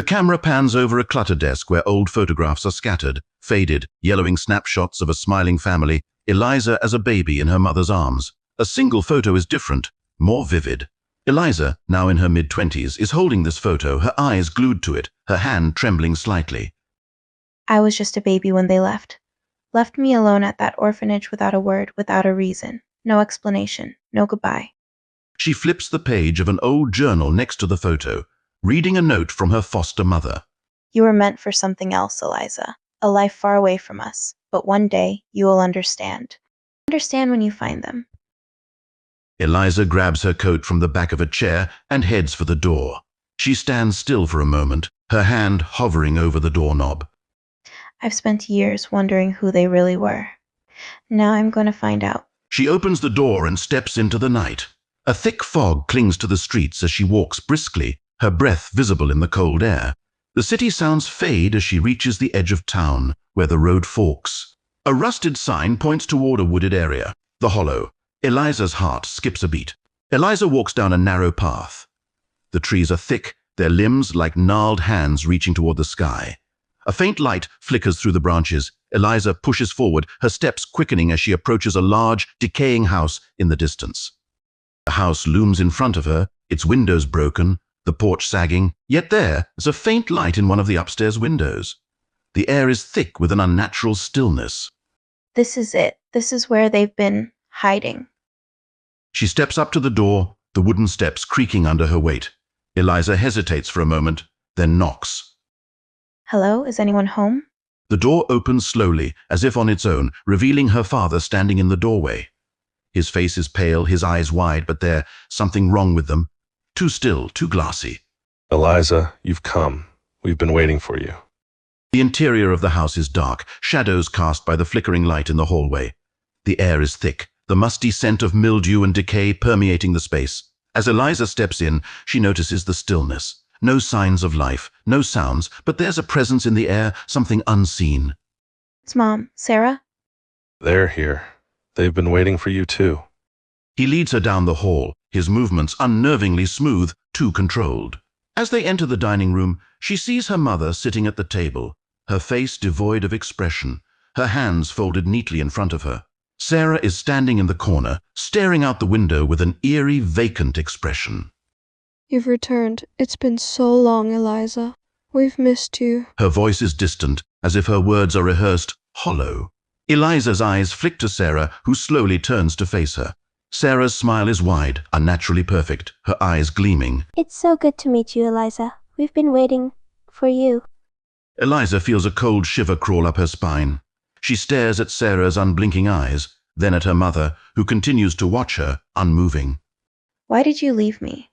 The camera pans over a clutter desk where old photographs are scattered, faded, yellowing snapshots of a smiling family, Eliza as a baby in her mother's arms. A single photo is different, more vivid. Eliza, now in her mid-20s, is holding this photo, her eyes glued to it, her hand trembling slightly. I was just a baby when they left. Left me alone at that orphanage without a word, without a reason. No explanation, no goodbye. She flips the page of an old journal next to the photo, reading a note from her foster mother. You were meant for something else, Eliza. A life far away from us. But one day, you will understand. Understand when you find them. Eliza grabs her coat from the back of a chair and heads for the door. She stands still for a moment, her hand hovering over the doorknob. I've spent years wondering who they really were. Now I'm going to find out. She opens the door and steps into the night. A thick fog clings to the streets as she walks briskly, her breath visible in the cold air. The city sounds fade as she reaches the edge of town, where the road forks. A rusted sign points toward a wooded area, the Hollow. Eliza's heart skips a beat. Eliza walks down a narrow path. The trees are thick, their limbs like gnarled hands reaching toward the sky. A faint light flickers through the branches. Eliza pushes forward, her steps quickening as she approaches a large, decaying house in the distance. The house looms in front of her, its windows broken, the porch sagging, yet there is a faint light in one of the upstairs windows. The air is thick with an unnatural stillness. This is it. This is where they've been hiding. She steps up to the door, the wooden steps creaking under her weight. Eliza hesitates for a moment, then knocks. Hello, is anyone home? The door opens slowly, as if on its own, revealing her father standing in the doorway. His face is pale, his eyes wide, but there's something wrong with them. Too still, too glassy. Eliza, you've come. We've been waiting for you. The interior of the house is dark, shadows cast by the flickering light in the hallway. The air is thick, the musty scent of mildew and decay permeating the space. As Eliza steps in, she notices the stillness. No signs of life, no sounds, but there's a presence in the air, something unseen. It's Mom. Sarah? They're here. They've been waiting for you too. He leads her down the hall, his movements unnervingly smooth, too controlled. As they enter the dining room, she sees her mother sitting at the table, her face devoid of expression, her hands folded neatly in front of her. Sarah is standing in the corner, staring out the window with an eerie, vacant expression. You've returned. It's been so long, Eliza. We've missed you. Her voice is distant, as if her words are rehearsed, hollow. Eliza's eyes flick to Sarah, who slowly turns to face her. Sarah's smile is wide, unnaturally perfect, her eyes gleaming. It's so good to meet you, Eliza. We've been waiting for you. Eliza feels a cold shiver crawl up her spine. She stares at Sarah's unblinking eyes, then at her mother, who continues to watch her, unmoving. Why did you leave me?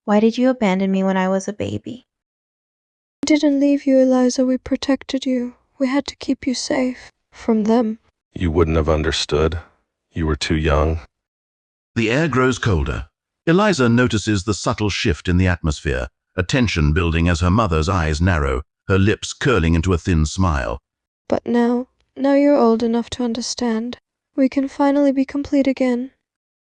Why did you abandon me when I was a baby? We didn't leave you, Eliza. We protected you. We had to keep you safe. From them. You wouldn't have understood. You were too young. The air grows colder. Eliza notices the subtle shift in the atmosphere, a tension building as her mother's eyes narrow, her lips curling into a thin smile. But now you're old enough to understand. We can finally be complete again.